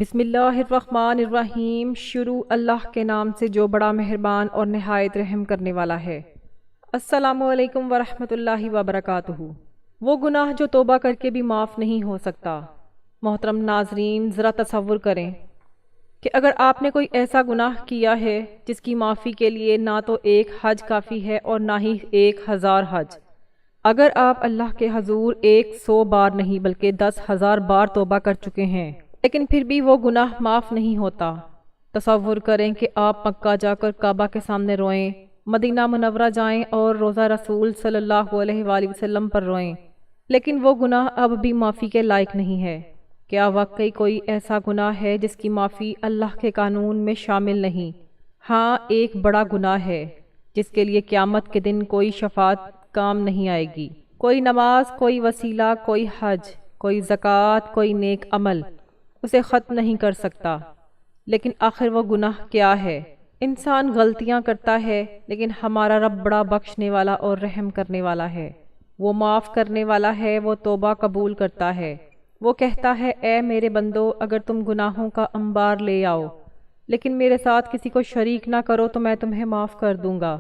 بسم اللہ الرحمن الرحیم۔ شروع اللہ کے نام سے جو بڑا مہربان اور نہایت رحم کرنے والا ہے۔ السلام علیکم ورحمۃ اللہ وبرکاتہ۔ وہ گناہ جو توبہ کر کے بھی معاف نہیں ہو سکتا۔ محترم ناظرین، ذرا تصور کریں کہ اگر آپ نے کوئی ایسا گناہ کیا ہے جس کی معافی کے لیے نہ تو ایک حج کافی ہے اور نہ ہی 1000 حج۔ اگر آپ اللہ کے حضور 100 بار نہیں بلکہ 10,000 بار توبہ کر چکے ہیں لیکن پھر بھی وہ گناہ معاف نہیں ہوتا۔ تصور کریں کہ آپ مکہ جا کر کعبہ کے سامنے روئیں، مدینہ منورہ جائیں اور روضہ رسول صلی اللہ علیہ وآلہ وسلم پر روئیں، لیکن وہ گناہ اب بھی معافی کے لائق نہیں ہے۔ کیا واقعی کوئی ایسا گناہ ہے جس کی معافی اللہ کے قانون میں شامل نہیں؟ ہاں، ایک بڑا گناہ ہے جس کے لیے قیامت کے دن کوئی شفاعت کام نہیں آئے گی۔ کوئی نماز، کوئی وسیلہ، کوئی حج، کوئی زکوٰۃ، کوئی نیک عمل اسے ختم نہیں کر سکتا۔ لیکن آخر وہ گناہ کیا ہے؟ انسان غلطیاں کرتا ہے لیکن ہمارا رب بڑا بخشنے والا اور رحم کرنے والا ہے۔ وہ معاف کرنے والا ہے، وہ توبہ قبول کرتا ہے۔ وہ کہتا ہے، اے میرے بندو، اگر تم گناہوں کا انبار لے آؤ لیکن میرے ساتھ کسی کو شریک نہ کرو تو میں تمہیں معاف کر دوں گا۔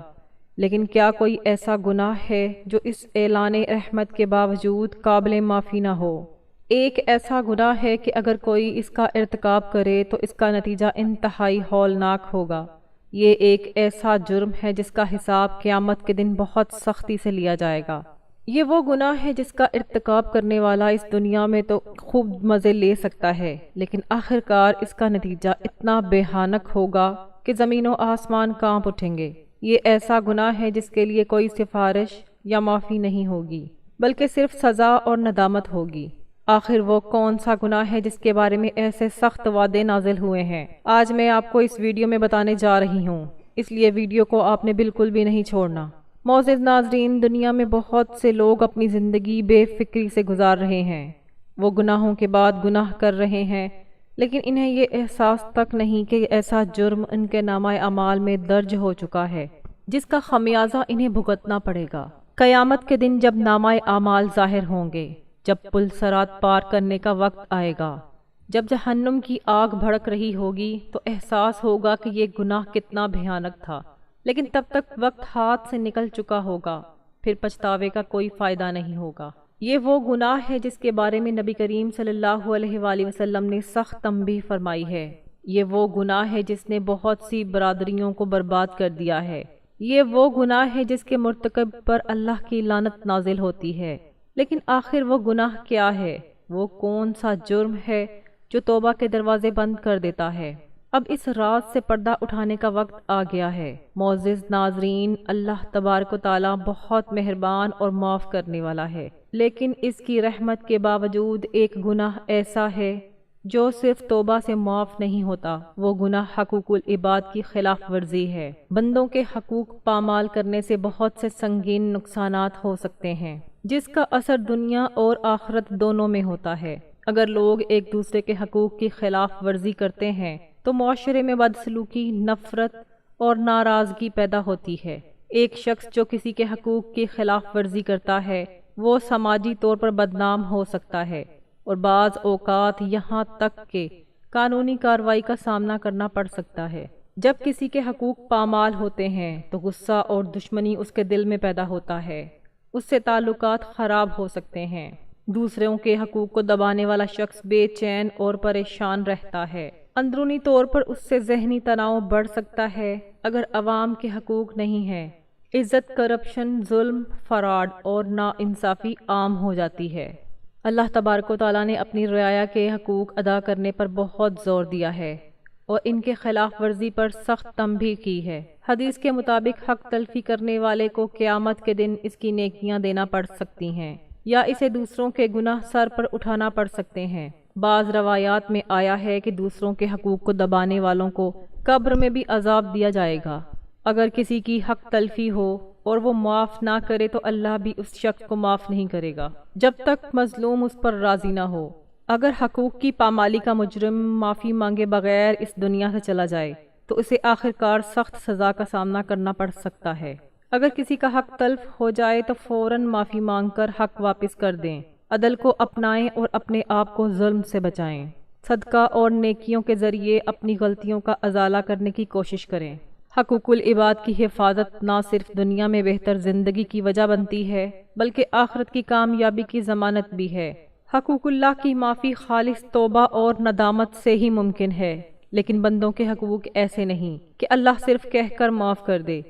لیکن کیا کوئی ایسا گناہ ہے جو اس اعلان رحمت کے باوجود قابل معافی نہ ہو؟ ایک ایسا گناہ ہے کہ اگر کوئی اس کا ارتکاب کرے تو اس کا نتیجہ انتہائی ہولناک ہوگا۔ یہ ایک ایسا جرم ہے جس کا حساب قیامت کے دن بہت سختی سے لیا جائے گا۔ یہ وہ گناہ ہے جس کا ارتکاب کرنے والا اس دنیا میں تو خوب مزے لے سکتا ہے لیکن آخرکار اس کا نتیجہ اتنا بھیانک ہوگا کہ زمین و آسمان کانپ اٹھیں گے۔ یہ ایسا گناہ ہے جس کے لیے کوئی سفارش یا معافی نہیں ہوگی بلکہ صرف سزا اور ندامت ہوگی۔ آخر وہ کون سا گناہ ہے جس کے بارے میں ایسے سخت وعدے نازل ہوئے ہیں؟ آج میں آپ کو اس ویڈیو میں بتانے جا رہی ہوں، اس لیے ویڈیو کو آپ نے بالکل بھی نہیں چھوڑنا۔ معزز ناظرین، دنیا میں بہت سے لوگ اپنی زندگی بے فکری سے گزار رہے ہیں۔ وہ گناہوں کے بعد گناہ کر رہے ہیں لیکن انہیں یہ احساس تک نہیں کہ ایسا جرم ان کے نامہ اعمال میں درج ہو چکا ہے جس کا خمیازہ انہیں بھگتنا پڑے گا۔ قیامت کے دن جب نامہ اعمال ظاہر ہوں گے، جب پل صراط پار کرنے کا وقت آئے گا، جب جہنم کی آگ بھڑک رہی ہوگی تو احساس ہوگا کہ یہ گناہ کتنا بھیانک تھا، لیکن تب تک وقت ہاتھ سے نکل چکا ہوگا، پھر پچھتاوے کا کوئی فائدہ نہیں ہوگا۔ یہ وہ گناہ ہے جس کے بارے میں نبی کریم صلی اللہ علیہ وآلہ وسلم نے سخت تنبیہ فرمائی ہے۔ یہ وہ گناہ ہے جس نے بہت سی برادریوں کو برباد کر دیا ہے۔ یہ وہ گناہ ہے جس کے مرتکب پر اللہ کی لعنت نازل ہوتی ہے۔ لیکن آخر وہ گناہ کیا ہے؟ وہ کون سا جرم ہے جو توبہ کے دروازے بند کر دیتا ہے؟ اب اس راز سے پردہ اٹھانے کا وقت آ گیا ہے۔ معزز ناظرین، اللہ تبارک و تعالیٰ بہت مہربان اور معاف کرنے والا ہے، لیکن اس کی رحمت کے باوجود ایک گناہ ایسا ہے جو صرف توبہ سے معاف نہیں ہوتا۔ وہ گناہ حقوق العباد کی خلاف ورزی ہے۔ بندوں کے حقوق پامال کرنے سے بہت سے سنگین نقصانات ہو سکتے ہیں جس کا اثر دنیا اور آخرت دونوں میں ہوتا ہے۔ اگر لوگ ایک دوسرے کے حقوق کی خلاف ورزی کرتے ہیں تو معاشرے میں بدسلوکی، نفرت اور ناراضگی پیدا ہوتی ہے۔ ایک شخص جو کسی کے حقوق کی خلاف ورزی کرتا ہے وہ سماجی طور پر بدنام ہو سکتا ہے اور بعض اوقات یہاں تک کہ قانونی کارروائی کا سامنا کرنا پڑ سکتا ہے۔ جب کسی کے حقوق پامال ہوتے ہیں تو غصہ اور دشمنی اس کے دل میں پیدا ہوتا ہے، اس سے تعلقات خراب ہو سکتے ہیں۔ دوسروں کے حقوق کو دبانے والا شخص بے چین اور پریشان رہتا ہے۔ اندرونی طور پر اس سے ذہنی تناؤ بڑھ سکتا ہے۔ اگر عوام کے حقوق نہیں ہیں، عزت، کرپشن، ظلم، فراڈ اور ناانصافی عام ہو جاتی ہے۔ اللہ تبارک و تعالیٰ نے اپنی رعایا کے حقوق ادا کرنے پر بہت زور دیا ہے اور ان کے خلاف ورزی پر سخت تنبیہ کی ہے۔ حدیث کے مطابق حق تلفی کرنے والے کو قیامت کے دن اس کی نیکیاں دینا پڑ سکتی ہیں یا اسے دوسروں کے گناہ سر پر اٹھانا پڑ سکتے ہیں۔ بعض روایات میں آیا ہے کہ دوسروں کے حقوق کو دبانے والوں کو قبر میں بھی عذاب دیا جائے گا۔ اگر کسی کی حق تلفی ہو اور وہ معاف نہ کرے تو اللہ بھی اس شخص کو معاف نہیں کرے گا جب تک مظلوم اس پر راضی نہ ہو۔ اگر حقوق کی پامالی کا مجرم معافی مانگے بغیر اس دنیا سے چلا جائے تو اسے آخرکار سخت سزا کا سامنا کرنا پڑ سکتا ہے۔ اگر کسی کا حق تلف ہو جائے تو فوراً معافی مانگ کر حق واپس کر دیں، عدل کو اپنائیں اور اپنے آپ کو ظلم سے بچائیں۔ صدقہ اور نیکیوں کے ذریعے اپنی غلطیوں کا ازالہ کرنے کی کوشش کریں۔ حقوق العباد کی حفاظت نہ صرف دنیا میں بہتر زندگی کی وجہ بنتی ہے بلکہ آخرت کی کامیابی کی ضمانت بھی ہے۔ حقوق اللہ کی معافی خالص توبہ اور ندامت سے ہی ممکن ہے، لیکن بندوں کے حقوق ایسے نہیں کہ اللہ صرف کہہ کر معاف کر دے،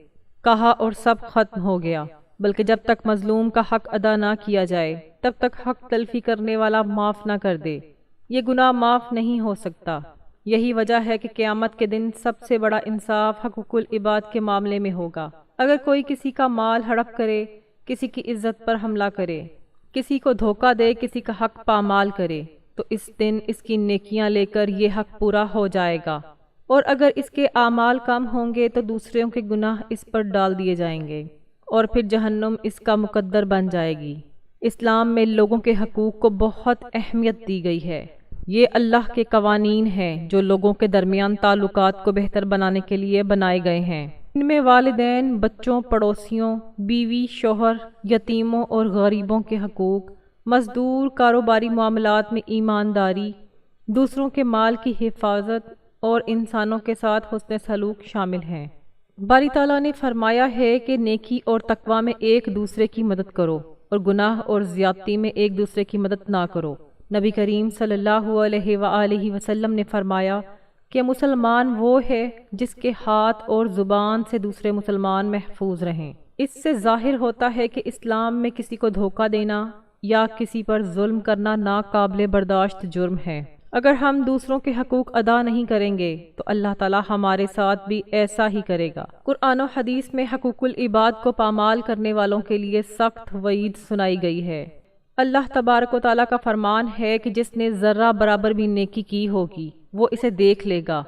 کہا اور سب ختم ہو گیا، بلکہ جب تک مظلوم کا حق ادا نہ کیا جائے تب تک حق تلفی کرنے والا معاف نہ کر دے، یہ گناہ معاف نہیں ہو سکتا۔ یہی وجہ ہے کہ قیامت کے دن سب سے بڑا انصاف حقوق العباد کے معاملے میں ہوگا۔ اگر کوئی کسی کا مال ہڑپ کرے، کسی کی عزت پر حملہ کرے، کسی کو دھوکہ دے، کسی کا حق پامال کرے، تو اس دن اس کی نیکیاں لے کر یہ حق پورا ہو جائے گا، اور اگر اس کے اعمال کم ہوں گے تو دوسروں کے گناہ اس پر ڈال دیے جائیں گے، اور پھر جہنم اس کا مقدر بن جائے گی۔ اسلام میں لوگوں کے حقوق کو بہت اہمیت دی گئی ہے۔ یہ اللہ کے قوانین ہیں جو لوگوں کے درمیان تعلقات کو بہتر بنانے کے لیے بنائے گئے ہیں۔ ان میں والدین، بچوں، پڑوسیوں، بیوی، شوہر، یتیموں اور غریبوں کے حقوق، مزدور، کاروباری معاملات میں ایمانداری، دوسروں کے مال کی حفاظت اور انسانوں کے ساتھ حسن سلوک شامل ہیں۔ باری تعالیٰ نے فرمایا ہے کہ نیکی اور تقوی میں ایک دوسرے کی مدد کرو اور گناہ اور زیادتی میں ایک دوسرے کی مدد نہ کرو۔ نبی کریم صلی اللہ علیہ وآلہ وسلم نے فرمایا کہ مسلمان وہ ہے جس کے ہاتھ اور زبان سے دوسرے مسلمان محفوظ رہیں۔ اس سے ظاہر ہوتا ہے کہ اسلام میں کسی کو دھوکہ دینا یا کسی پر ظلم کرنا ناقابل برداشت جرم ہے۔ اگر ہم دوسروں کے حقوق ادا نہیں کریں گے تو اللہ تعالی ہمارے ساتھ بھی ایسا ہی کرے گا۔ قرآن و حدیث میں حقوق العباد کو پامال کرنے والوں کے لیے سخت وعید سنائی گئی ہے۔ اللہ تبارک و تعالیٰ کا فرمان ہے کہ جس نے ذرہ برابر بھی نیکی کی ہوگی وہ اسے دیکھ لے گا،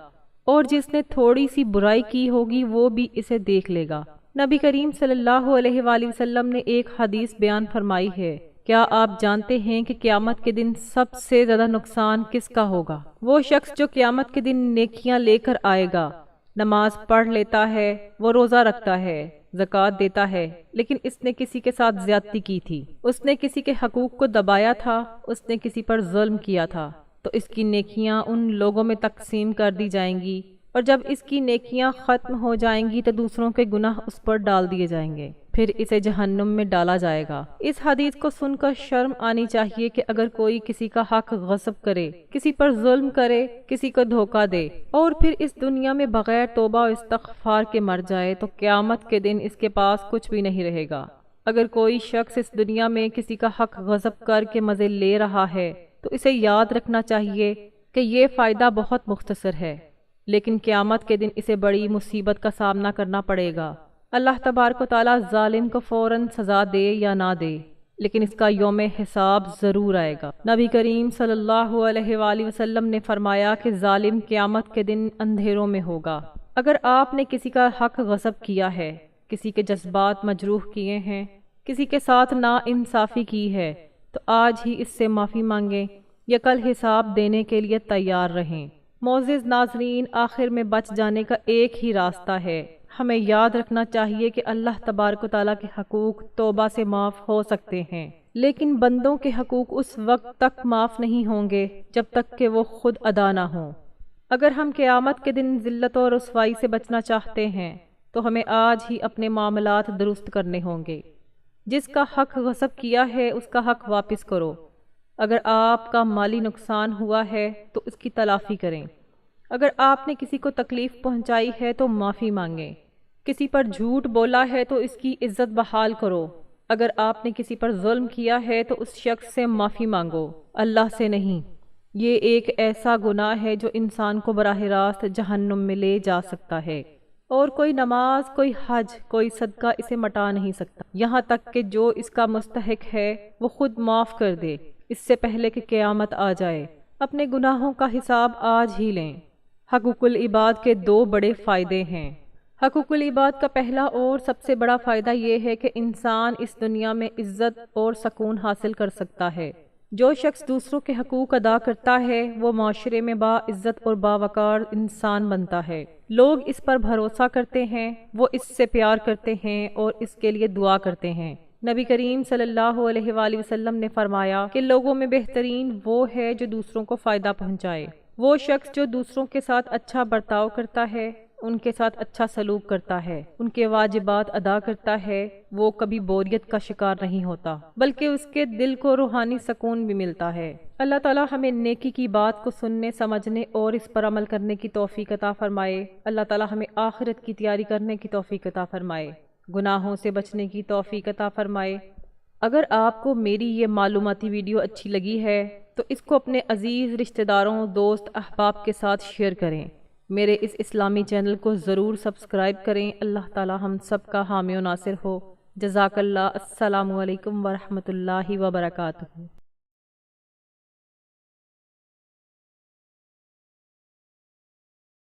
اور جس نے تھوڑی سی برائی کی ہوگی وہ بھی اسے دیکھ لے گا۔ نبی کریم صلی اللہ علیہ وآلہ وسلم نے ایک حدیث بیان فرمائی ہے، کیا آپ جانتے ہیں کہ قیامت کے دن سب سے زیادہ نقصان کس کا ہوگا؟ وہ شخص جو قیامت کے دن نیکیاں لے کر آئے گا، نماز پڑھ لیتا ہے، وہ روزہ رکھتا ہے، زکوٰۃ دیتا ہے، لیکن اس نے کسی کے ساتھ زیادتی کی تھی، اس نے کسی کے حقوق کو دبایا تھا، اس نے کسی پر ظلم کیا تھا، تو اس کی نیکیاں ان لوگوں میں تقسیم کر دی جائیں گی، اور جب اس کی نیکیاں ختم ہو جائیں گی تو دوسروں کے گناہ اس پر ڈال دیے جائیں گے، پھر اسے جہنم میں ڈالا جائے گا۔ اس حدیث کو سن کر شرم آنی چاہیے کہ اگر کوئی کسی کا حق غصب کرے، کسی پر ظلم کرے، کسی کو دھوکہ دے اور پھر اس دنیا میں بغیر توبہ و استغفار کے مر جائے تو قیامت کے دن اس کے پاس کچھ بھی نہیں رہے گا۔ اگر کوئی شخص اس دنیا میں کسی کا حق غصب کر کے مزے لے رہا ہے تو اسے یاد رکھنا چاہیے کہ یہ فائدہ بہت مختصر ہے، لیکن قیامت کے دن اسے بڑی مصیبت کا سامنا کرنا پڑے گا۔ اللہ تبارک و تعالیٰ ظالم کو فوراً سزا دے یا نہ دے، لیکن اس کا یوم حساب ضرور آئے گا۔ نبی کریم صلی اللہ علیہ وآلہ وسلم نے فرمایا کہ ظالم قیامت کے دن اندھیروں میں ہوگا۔ اگر آپ نے کسی کا حق غصب کیا ہے، کسی کے جذبات مجروح کیے ہیں، کسی کے ساتھ نا انصافی کی ہے، تو آج ہی اس سے معافی مانگیں یا کل حساب دینے کے لیے تیار رہیں۔ معزز ناظرین، آخر میں بچ جانے کا ایک ہی راستہ ہے۔ ہمیں یاد رکھنا چاہیے کہ اللہ تبارک و تعالیٰ کے حقوق توبہ سے معاف ہو سکتے ہیں، لیکن بندوں کے حقوق اس وقت تک معاف نہیں ہوں گے جب تک کہ وہ خود ادا نہ ہوں۔ اگر ہم قیامت کے دن ذلت اور رسوائی سے بچنا چاہتے ہیں تو ہمیں آج ہی اپنے معاملات درست کرنے ہوں گے۔ جس کا حق غصب کیا ہے اس کا حق واپس کرو۔ اگر آپ کا مالی نقصان ہوا ہے تو اس کی تلافی کریں۔ اگر آپ نے کسی کو تکلیف پہنچائی ہے تو معافی مانگیں۔ کسی پر جھوٹ بولا ہے تو اس کی عزت بحال کرو۔ اگر آپ نے کسی پر ظلم کیا ہے تو اس شخص سے معافی مانگو، اللہ سے نہیں۔ یہ ایک ایسا گناہ ہے جو انسان کو براہ راست جہنم میں لے جا سکتا ہے، اور کوئی نماز، کوئی حج، کوئی صدقہ اسے مٹا نہیں سکتا، یہاں تک کہ جو اس کا مستحق ہے وہ خود معاف کر دے اس سے پہلے کہ قیامت آ جائے۔ اپنے گناہوں کا حساب آج ہی لیں۔ حقوق العباد کے دو بڑے فائدے ہیں۔ حقوق العباد کا پہلا اور سب سے بڑا فائدہ یہ ہے کہ انسان اس دنیا میں عزت اور سکون حاصل کر سکتا ہے۔ جو شخص دوسروں کے حقوق ادا کرتا ہے وہ معاشرے میں با عزت اور باوقار انسان بنتا ہے۔ لوگ اس پر بھروسہ کرتے ہیں، وہ اس سے پیار کرتے ہیں اور اس کے لیے دعا کرتے ہیں۔ نبی کریم صلی اللہ علیہ وآلہ وسلم نے فرمایا کہ لوگوں میں بہترین وہ ہے جو دوسروں کو فائدہ پہنچائے۔ وہ شخص جو دوسروں کے ساتھ اچھا برتاؤ کرتا ہے، ان کے ساتھ اچھا سلوک کرتا ہے، ان کے واجبات ادا کرتا ہے، وہ کبھی بوریت کا شکار نہیں ہوتا، بلکہ اس کے دل کو روحانی سکون بھی ملتا ہے۔ اللہ تعالی ہمیں نیکی کی بات کو سننے، سمجھنے اور اس پر عمل کرنے کی توفیق عطا فرمائے۔ اللہ تعالی ہمیں آخرت کی تیاری کرنے کی توفیق عطا فرمائے، گناہوں سے بچنے کی توفیق عطا فرمائے۔ اگر آپ کو میری یہ معلوماتی ویڈیو اچھی لگی ہے تو اس کو اپنے عزیز رشتہ داروں، دوست، احباب کے ساتھ شیئر کریں۔ میرے اس اسلامی چینل کو ضرور سبسکرائب کریں۔ اللہ تعالی ہم سب کا حامی و ناصر ہو۔ جزاک اللہ۔ السلام علیکم ورحمۃ اللہ وبرکاتہ۔